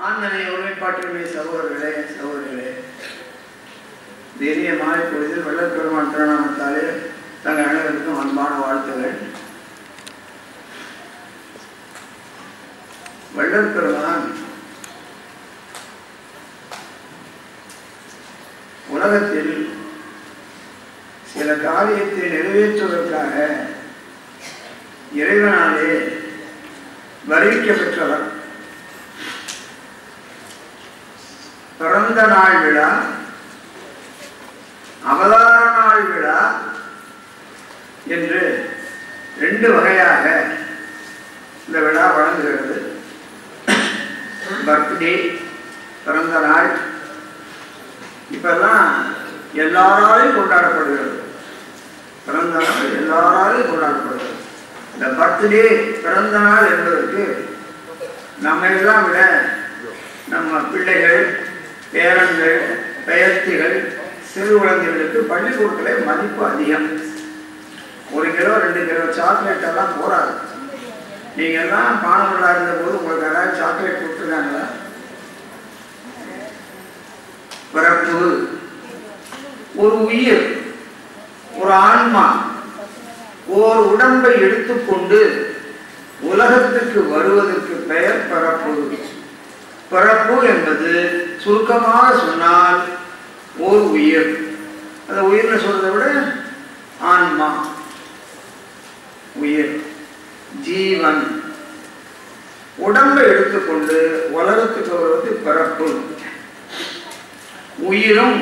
ஆண்மனை ஒருமைப்பாட்டினுடைய சகோதரர்களே சகோதரிகளே, இனிய மாலை பொழுதில் வள்ளற்பெருமான் திருநாமத்தாலே தங்கள் அனைவருக்கும் அன்பான வாழ்த்துகள். வள்ளற்பெருமான் உலகத்தில் சில காரியத்தை நிறைவேற்றுவதற்காக இறைவனாலே வருவிக்கப்பெற்றவர். பிறந்த நாள் விழா, அவதார நாள் விழா என்று ரெண்டு வகையாக இந்த விழா வழங்குகிறது. பர்த்டே, பிறந்த நாள், இப்பெல்லாம் எல்லாராலையும் கொண்டாடப்படுகிறது. பிறந்த நாள் எல்லாராலையும் கொண்டாடப்படுகிறது. இந்த பர்த்டே, பிறந்த நாள் என்பதற்கு நம்ம எல்லாம் விட நம்ம பிள்ளைகள், பேரன்கள், பெயர்த்திகள், சிறு குழந்தைகளுக்கு பள்ளிக்கூடத்தில் மதிப்பு அதிகம். 1 கிலோ 2 கிலோ சாக்லேட் எல்லாம் போறாது. நீங்க எல்லாம் மாணவர்களாக இருந்த போது உங்களுக்கு யாராவது சாக்லேட் கொடுத்துருக்காங்களா? பிறப்பு, ஒரு உயிர், ஒரு ஆன்மா ஓர் உடம்பை எடுத்துக்கொண்டு உலகத்துக்கு வருவதற்கு பெயர் பிறப்பு. பிறப்பு என்பது சுருக்கமாக சொன்னால் ஓர் உயிர். அந்த உயிர்னு சொல்றதை விட ஆன்மா, உயிர், ஜீவன் உடம்பை எடுத்துக்கொண்டு உலகத்துக்கு வருவது பிறப்பு. உயிரும்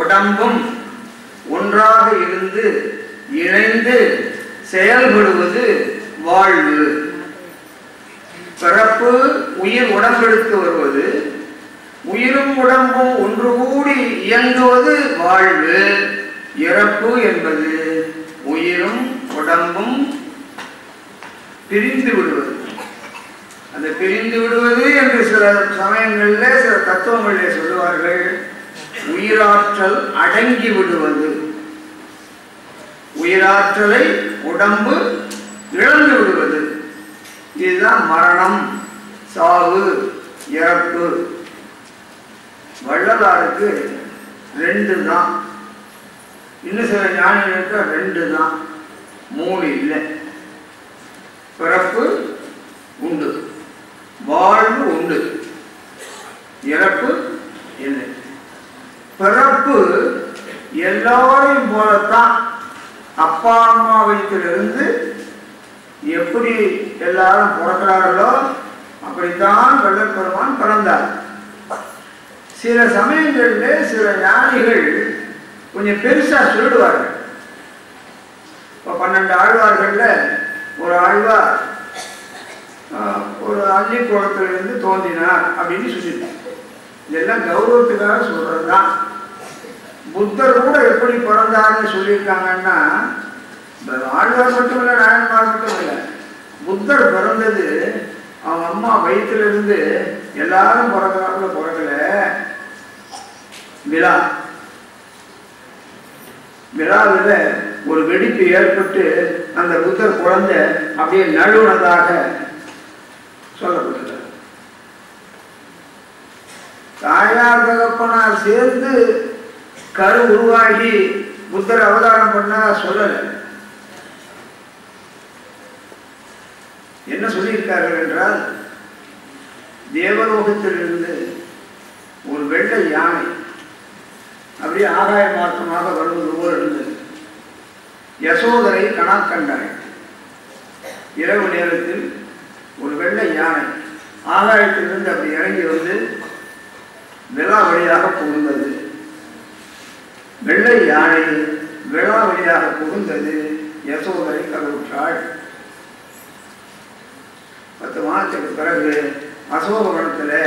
உடம்பும் ஒன்றாக இருந்து இணைந்து செயல்படுவது வாழ்வு. பிறப்பு, உயிர் உடம்பெடுத்து வருவது, உயிரும் உடம்பும் ஒன்று கூடி இயங்குவது வாழ்வு. இறப்பு என்பது உயிரும் உடம்பும் பிரிந்து விடுவது. அந்த பிரிந்து விடுவது என்று சில சமயங்களில் சில தத்துவங்களிலே சொல்லுவார்கள். உயிராற்றல் அடங்கி விடுவது, உயிராற்றலை உடம்பு இழந்து விடுவது. இதுதான் மரணம், சாவு, இறப்பு. வள்ளலாருக்கு 2 தான். இன்னும் சில ஞானிகளுக்கு 2 தான், 3 இல்லை. பிறப்பு உண்டு, வாழ்வு உண்டு, இறப்பு இல்லை. பிறப்பு எல்லாரையும் போலத்தான். அப்பா அம்மா வயிற்றிலிருந்து எப்படி எல்லாரும் பிறக்கிறார்களோ அப்படித்தான் வள்ளற்பெருமான் பிறந்தார். சில சமயங்களில் சில ஞானிகள் கொஞ்சம் பெருசா சொல்லிடுவார்கள். இப்போ 12 ஆழ்வார்கள்ல ஒரு ஆழ்வார் ஒரு அள்ளிக்குளத்திலிருந்து தோன்றினார் அப்படின்னு சொல்லிட்டார். இதெல்லாம் கௌரவத்துக்காக சொல்றதுதான். புத்தர் கூட எப்படி பிறந்தார்னு சொல்லியிருக்காங்கன்னா, ஆழ்வார் மட்டும் இல்லை, நாயன்மார் மட்டும் இல்லை, புத்தர் பிறந்தது அவங்க அம்மா வயிற்றிலிருந்து எல்லாரும் பிறக்கிறாங்களோ பிறக்கல. விழாவில் ஒரு வெடிப்பு ஏற்பட்டு அந்த புத்தர் குழந்தை அப்படியே நழுவுனதாக சொல்லப்பட்டது. தாயார் தகப்பனார் சேர்ந்து கரு உருவாகி புத்தர் அவதாரம் பண்ண சொல்லல. என்ன சொல்லியிருக்கார்கள் என்றால், தேவலோகத்திலிருந்து ஒரு வெள்ளை யானை அப்படியே ஆகாய மாற்றமாக வருவது போல் இருந்தது. யசோதரை கணா கண்டாள். இரவு நேரத்தில் ஒரு வெள்ளை யானை ஆகாயத்திலிருந்து அப்படி இறங்கி வந்து விழா வழியாக புகுந்தது. வெள்ளை யானை விழா வழியாக புகுந்தது. யசோதரை கருவுற்றாள். 10 மாதத்துக்கு பிறகு அசோகவனத்தில்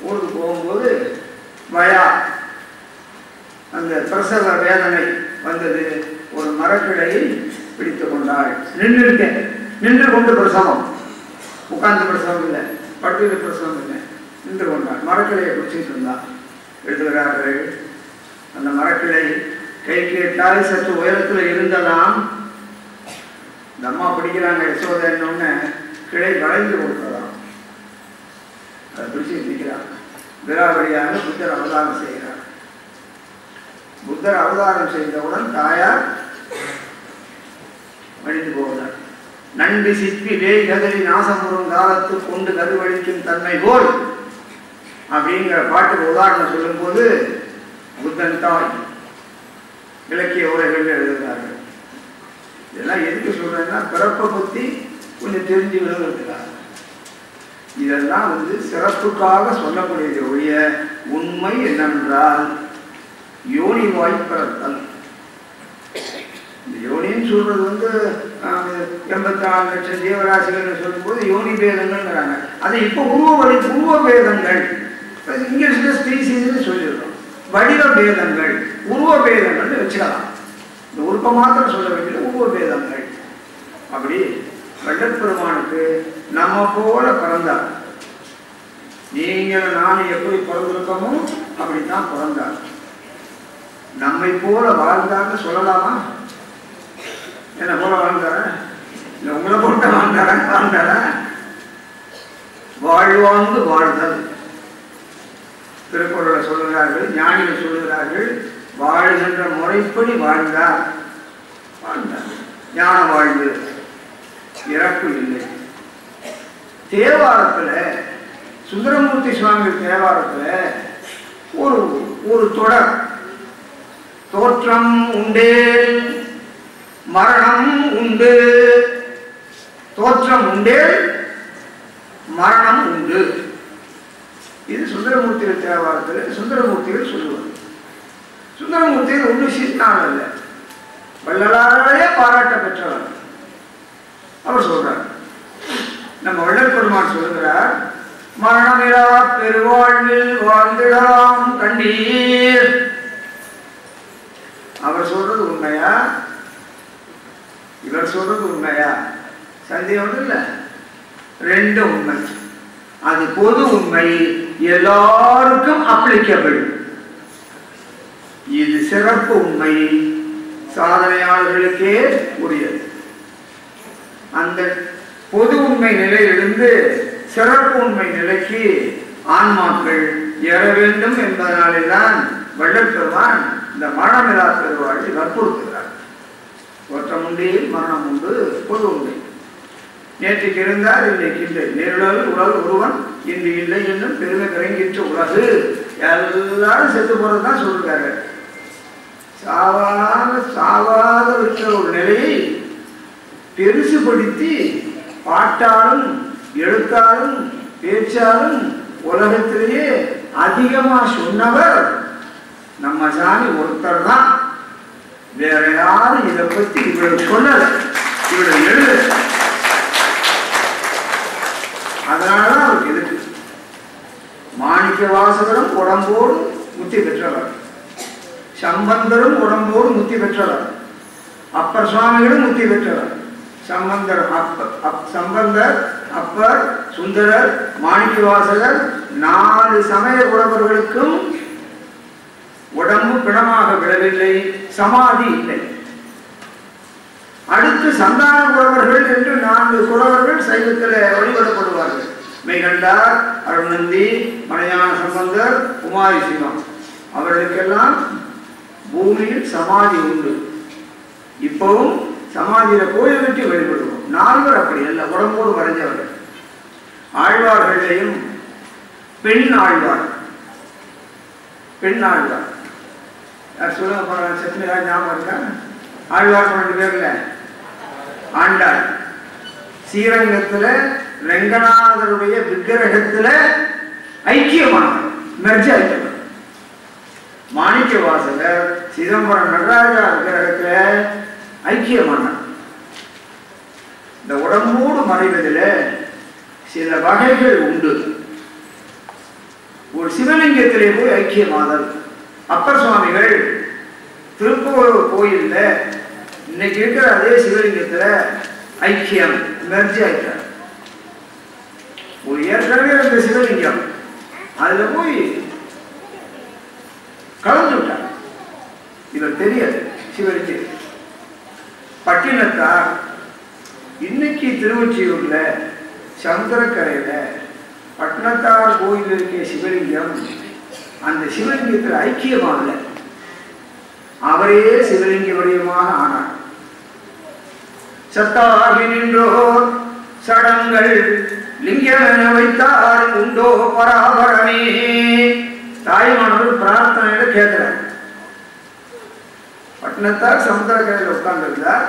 ஊருக்கு போகும்போது வயா அந்த பிரசவ வேதனை வந்தது. ஒரு மரக்கிளையை பிடித்து கொண்டாள். நின்று கொண்டு பிரசவம், உட்கார்ந்து பிரசவம் இல்லை, படுத்து பிரசவம் இல்லை, நின்று கொண்டாள். மரக்கிளையை பிடிச்சிட்டு இருந்தாள். எழுதுகிறார்கள், அந்த மரக்கிளை கைக்கு எட்டால் சற்று உயரத்தில் இருந்ததாம். இந்த அம்மா பிடிக்கிறாங்க யசோதை, கிளை வளைந்து கொடுத்ததாம். பிடிச்சி நிற்கிறார். விராவடியாக புத்தர் அவதாரம் செய்கிறார். புத்தர் அவதாரம் செய்தவுடன் தாயார் மடிந்து போகிறார். நன்றி சிப்பி வேய் கதறி நாசமுறும் காலத்து கொண்டு கருவழிக்கும் தன்மை போல் அப்படிங்கிற பாட்டுக்கு உதாரணம் சொல்லும் போது புத்தன் தாய் இலக்கிய உரைகள் எழுதுகிறார்கள். இதெல்லாம் எதுக்கு சொல்றேன்னா பிறப்பை பற்றி கொஞ்சம் தெரிஞ்சு விழுகிறதுக்காக. இதெல்லாம் சிறப்புக்காக சொல்லக்கூடியது ஒழிய உண்மை என்னவென்றால் யோனி வாய்ப்பிறத்தல். இந்த யோனின்னு சொல்றது 84 லட்சம் ஜீவராசிகள் சொல்லும்போது யோனி பேதங்கள்ங்கிறாங்க. அதை இப்போ உருவ பேதங்கள், இங்கிலீஷ்ல ஸ்பீசிஸ்ன்னு சொல்லிடுறோம். வடிவ பேதங்கள், உருவ பேதங்கள் வச்சுக்கலாம். இந்த உருப்ப மாத்திரம் சொல்ல வேண்டியது உருவ பேதங்கள். அப்படி வள்ளற்பெருமானுக்கு நம்ம போல பிறந்தார். நீங்கள் நான் எப்படி பிறந்திருக்கோமோ அப்படித்தான் பிறந்தார். நம்மை போல வாழ்ந்தார்னு சொல்லலாமா? என்ன போல வாழ்ந்தார? இல்ல உங்களை போட்ட வாழ்ந்தார? வாழ்வாங்கு வாழ்தல் திருக்குறளை சொல்லுகிறார்கள், ஞானிகள் சொல்லுகிறார்கள். வாழ்கின்ற முறைப்படி வாழ்ந்தார். ஞான வாழ்வு, இறப்பு இல்லை. தேவாரத்தில் சுந்தரமூர்த்தி சுவாமி தேவாரத்தில் ஒரு தொடர், தோற்றம் உண்டே மரணம் உண்டு, தோற்றம் உண்டே மரணம் உண்டு. இது சுந்தரமூர்த்திகள் தேவாரத்தில் சுந்தரமூர்த்திகள் சொல்லுவார். சுந்தரமூர்த்திகள் ஒன்றும் சீர்நாள் அல்ல, வள்ளலாராலே பாராட்ட பெற்றவர். அவர் சொல்றார், நம்ம வள்ளல் பெருமான் சொல்லுகிறார், மரணமிலா பெருவாழ்வில் வாழ்ந்திடாம் கண்டீர். அவர் சொல்றது உண்மையா இவர் சொல்றது உண்மையா? சந்தேகம் இல்லை, ரெண்டும் உண்மை. அது பொது உண்மை, எல்லாருக்கும் அப்ளிகபிள். இது சிறப்பு உண்மை, சாதனையாளர்களுக்கே உரியது. அந்த பொது உண்மை நிலையிலிருந்து சிறப்பு உண்மை நிலைக்கு ஆன்மாக்கள் ஏற வேண்டும் என்பதனாலே தான் வள்ளல் பெருமான் இந்த மரணமிலா பெருவாழ்வை வற்புறுத்துகிறார். தோற்றம் உண்டு மரணம் உண்டு, பொது உண்மை. நேற்றுக்கு இருந்தார், இன்றைக்கு இல்லை. நேருடல் உடல் ஒருவன் இன்று இல்லை என்னும் பெருமை கரங்கிற்ற உலகு. எல்லாரும் செத்து போறதுதான் சொல்லிருக்காரு. சாவாத இருக்கிற ஒரு நிலையை பெருசுபடுத்தி பாட்டாலும் எழுத்தாலும் பேச்சாலும் உலகத்திலேயே அதிகமா சொன்னவர் நம்ம சாமி ஒருத்தர் தான். வேற யாரும் இதை பத்தி இவ்வளவு சொல்லல, இவ்வளவு எழுத. அதனாலதான் அவருக்கு எதுக்கு மாணிக்க வாசகரும் உடம்போடு முத்தி பெற்றவர், சம்பந்தரும் உடம்போடு முத்தி பெற்றவர், அப்பர் சுவாமிகளும் முத்தி பெற்றவர். சம்பந்தர் சம்பந்தர், அப்பர், சுந்தரர், மாணிக்க வாசகர் 4 சமய உறவர்களுக்கும் உடம்பு பிணமாக விடவில்லை, சமாதி இல்லை. அடுத்து சந்தான குறவர்கள் என்று 4 குறவர்கள் சைவத்தில் வழிபடப்படுவார்கள். மெய்கண்டார், அருணந்தி, மலையான சம்பந்தர், குமாரி சிவம். அவர்களுக்கெல்லாம் பூமியில் சமாதி உண்டு. இப்பவும் சமாதியில கோயில் கட்டி வழிபடுவோம். 4 அப்படி அல்ல, உடம்போடு வரைஞ்சவர்கள். ஆழ்வார்களையும் பெண் ஆழ்வார், பெண் ஆழ்வார் யார் சொல்லுங்க போறாங்க? சத்யராஜ் ஞாபகம் இருக்கா? ஆழ்வார் 2 பேர்ல ஆண்டாள் ஸ்ரீரங்கத்துல ரெங்கநாதருடைய விக்கிரகத்துல ஐக்கியமானவர், மெர்ஜ் ஆயிட்டவர். மாணிக்க வாசகர் சிதம்பரம் நடராஜா விக்கிரகத்துல ஐக்கியமானார். இந்த உடம்போடு மறைவதில் சில வகைகள் உண்டு. ஒரு சிவலிங்கத்திலே போய் ஐக்கியமாதல். அப்பர் சுவாமிகள் திருப்பூர் கோயில்ல இன்னைக்கு இருக்கிற அதே சிவலிங்கத்துல ஐக்கியம் மெர்ஜ் ஆயிட்டார். ஒரு ஏற்கனவே இருந்த சிவலிங்கம் அதுல போய் கலந்து விட்டார். இவர் தெரியாது சிவலிங்கம். பட்டினத்தார் இன்னைக்கு திருவொற்றியூர்ல சந்திரக்கரையில பட்டணத்தார் கோயில் இருக்கிய சிவலிங்கம் அந்த சிவலிங்கத்தில் ஐக்கியமாகல, அவரே சிவலிங்க வடிவமாக ஆனார். சத்தாகி நின்றோர் சடங்கள் லிங்கமென வைத்தார் உண்டோ பராபரமே. தாய்மானவர் பிரார்த்தனையில கேட்கிறார். பட்டணத்தார் சமுத்திரக்கரையில் உட்கார்ந்திருந்தார்.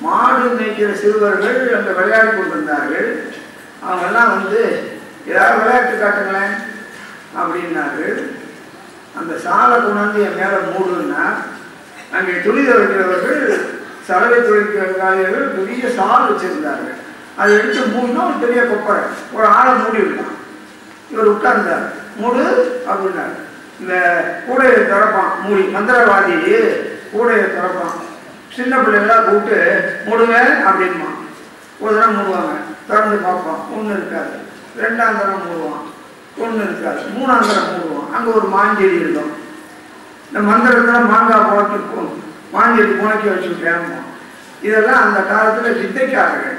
மாடு மேய்க்கிற சிறுவர்கள் அந்த விளையாடி கொண்டிருந்தார்கள். அவங்கெல்லாம் ஏதாவது விளையாட்டு காட்டுங்களேன் அப்படின்னார்கள். அந்த சாலை கொண்டாந்து என் மேலே மூடுன்னா, அங்கே துணி துவைக்கிறவர்கள் சலவை தொழிற்காரர்கள் பெரிய சால் வச்சிருந்தார்கள். அதை எடுத்து மூடினா ஒரு பெரிய கொப்பரை, ஒரு ஆளை மூடி விட்டான். இவர் உட்கார்ந்தார். மூடு அப்படின்னார். இந்த கூடையை திறப்பான், மூடி மந்திரவாதி கூடையை திறப்பான். சின்ன பிள்ளைகளாக கூப்பிட்டு மூடுங்க அப்படின்மா. ஒரு தரம் மூடுவாங்க, திறந்து பார்ப்பான், ஒன்றும் இருக்காது. ரெண்டாம் தரம் மூடுவான், ஒன்றும் இருக்காது. மூணாம் தரம் மூடுவான், அங்கே ஒரு மாஞ்செடி இருக்கும். இந்த மந்திரத்தில் மாங்காய் போட்டு மாஞ்செடி புனைக்கி வச்சுருக்கேன். இதெல்லாம் அந்த காலத்தில் வித்தைக்காரர்கள்.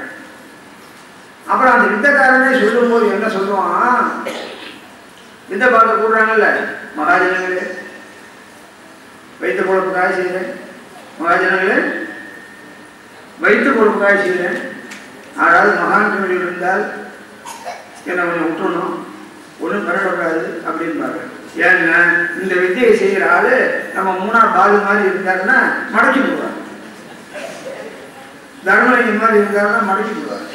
அப்புறம் அந்த வித்தைக்காரனே சொல்லும்போது என்ன சொல்லுவான், வித்தை பார்க்க கூடுறாங்கல்ல, மகாஜனங்களே வைத்த பொழப்புக்காக செய்கிறேன், மகாஜனங்களே வைத்த பொழப்புக்காக செய்கிறேன். அதாவது மகான்கள் இருந்தால் என்னை கொஞ்சம் விட்டுணும், ஒன்றும் பெறக்கூடாது அப்படின்பாங்க. ஏன்னா இந்த வித்தியை செய்கிற ஆளு நம்ம மூணார் பாலு மாதிரி இருந்தாருன்னா மடக்கி போடுவார், தர்மலிங்கம் மாதிரி இருந்தாருன்னா மடக்கி போடுவார்.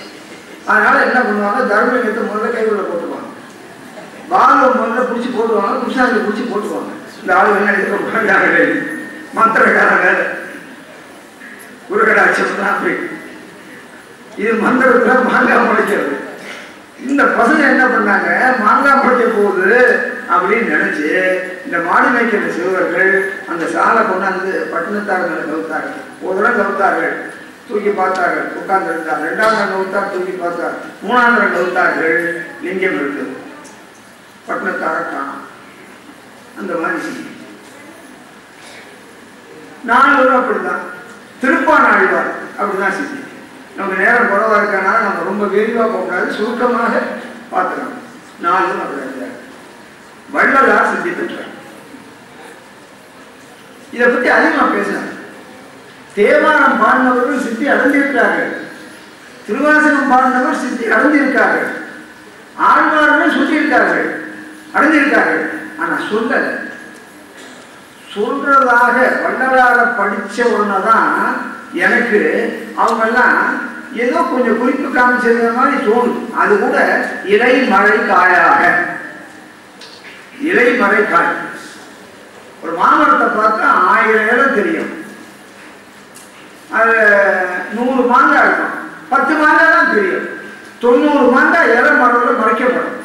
அதனால என்ன பண்ணுவாங்க, தர்மலிங்கத்தை முதல்ல கைக்குள்ள போட்டுருவாங்க, பாலுவை முதல்ல பிடிச்சி போட்டுருவாங்க, குருசாமியை பிடிச்சி போட்டுருவாங்க. இந்த ஆளு என்ன எடுக்க மந்திரக்காரங்க குருகடாட்சம் அப்படி. இது மந்திரத்தில் மாங்காய் முளைக்கிறது. இந்த பசங்க என்ன பண்ணாங்க, மாங்காய் முளைக்க போகுது அப்படின்னு நினைச்சு இந்த மாடு மேய்க்கிற சிறுவர்கள் அந்த சாலை கொண்டாந்து பட்டணத்தார்கள் கவுத்தார்கள். ஒரு தடவை கவுத்தார்கள், தூக்கி பார்த்தார்கள், உட்கார்ந்து இருந்தார். ரெண்டாம் தரம் கவுத்தார், தூக்கி பார்த்தார். மூணாம் தரம் கவுத்தார்கள், லிங்கம் இருக்குது. பட்டணத்தார காணும். அந்த மாதிரி 4 வருடம் அப்படிதான். திருப்பான் ஆழ்வார் அப்படிதான் செஞ்சு. நமக்கு நேரம் குறைவா இருக்கனால நம்ம ரொம்ப விரிவாக போகக்கூடாது, சுருக்கமாக பார்த்துக்கலாம். 4 வருடம் அப்படி இருந்தார். வள்ளலார் சித்தி பெற்றார். இதை பற்றி அதிகமாக பேசினார். தேவாரம் பாடினவர்கள் சித்தி அடைந்திருக்கிறார்கள், திருவாசகம் பாடினவர் சித்தி அடைந்திருக்கார்கள், ஆழ்வார்கள் சொல்லியிருக்கார்கள், அடைந்திருக்கார்கள். ஆனா சொல்றதாக வள்ளலார படிச்ச உடனேதான் எனக்கு அவங்கெல்லாம் ஏதோ கொஞ்சம் குறிப்பு காமிச்சது மாதிரி தோணும். அது கூட இலை மழை காயாக, இலை மழை காய். ஒரு மாமரத்தை பார்த்தா 1000 இலை தெரியும். அது 100 மாங்காய் இருக்கும், 10 மாங்காய் தான் தெரியும். 90 மாங்காய் இலை மரத்தில் மறைக்கப்படும்.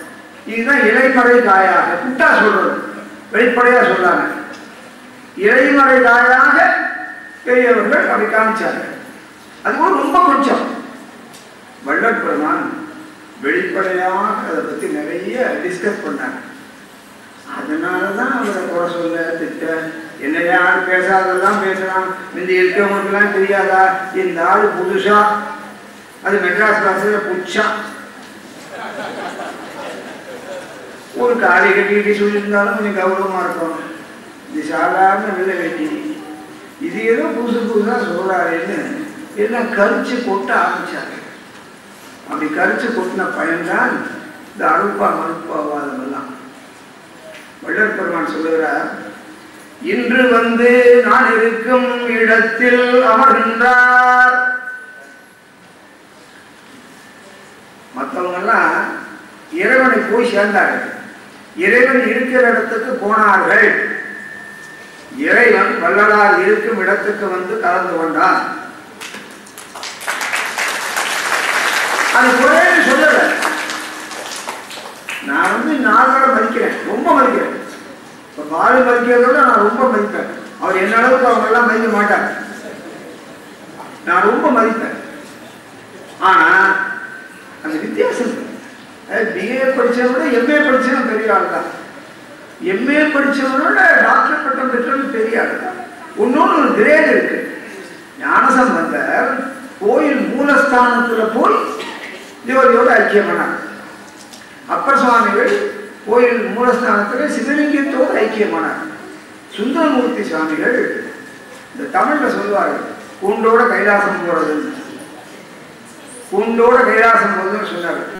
இதுதான் இலைமறை காயாக. குட்டா சொல்றது, வெளிப்படையா சொல்லாங்க. இலைமறை காயாக பெரியவர்கள் அப்படி காமிச்சாங்க. அது கூட ரொம்ப கொஞ்சம். வள்ளல் பெருமான் வெளிப்படையாக அதை பற்றி நிறைய டிஸ்கஸ் பண்ணாங்க. அதனாலதான் அவரை குறை சொல்ல திட்ட, என்ன யாரும் பேசாததான் பேசலாம், இந்த இருக்கவங்களுக்குலாம் தெரியாதா, இந்த ஆள் புதுசா, அது மெட்ராஸ் பாஷையில புச்சா, ஒரு காலை கட்டிக்கிட்டு சொல்லியிருந்தாலும் கொஞ்சம் கௌரவமா இருக்கும். இது சாதாரண வெள்ளை வெட்டி, இது ஏதோ புதுசா சொல்றாருன்னு எல்லாம் கரிச்சு கொட்ட ஆரம்பிச்சாங்க. அப்படி கரிச்சு கொட்டின பயன்தான் இந்த அழுப்பா மறுப்பாவாதம் எல்லாம். வள்ளல் பெருமான் சொல்லுகிறார், இன்று நான் இருக்கும் இடத்தில் அமர்கின்றார். மற்றவங்க எல்லாம் இறைவனை போய் சேர்ந்தார்கள், இறைவன் இருக்கிற இடத்துக்கு போனார்கள். இறைவன் வள்ளலார் இருக்கும் இடத்துக்கு கலந்து கொண்டார். அது குறைன்னு சொல்லல. நான் 4 மதிக்கிறேன், ரொம்ப மதிக்கிறேன். இப்ப பாலு மதிக்கிறதோட நான் ரொம்ப மதிப்பேன். அவர் என்ன அளவுக்கு அவங்க எல்லாம் மதிக்க மாட்டார், நான் ரொம்ப மதிப்பேன். ஆனா அந்த வித்தியாசம், பிஏ படிச்சவனோட எம்ஏ படிச்சவன் பெரிய ஆள் தான், எம்ஏ படிச்சவனோட டாக்டர் பட்டம் பெற்றவன் பெரிய ஆள் தான். இன்னொன்று ஒரு கிரேட் இருக்கு. ஞானசம்பந்தர் கோயில் மூலஸ்தானத்துல போய் ஜோதியோட ஐக்கியம் பண்ணாங்க. அப்பர் சுவாமிகள் கோயில் மூலஸ்தானத்தில் சிவலிங்கத்தோடு ஐக்கியமானார். சுந்தரமூர்த்தி சுவாமிகள் இந்த தமிழ்ல சொல்லுவார்கள், கூண்டோட கைலாசம் போறது, கூண்டோட கைலாசம் போறதுன்னு சொன்னார்கள்.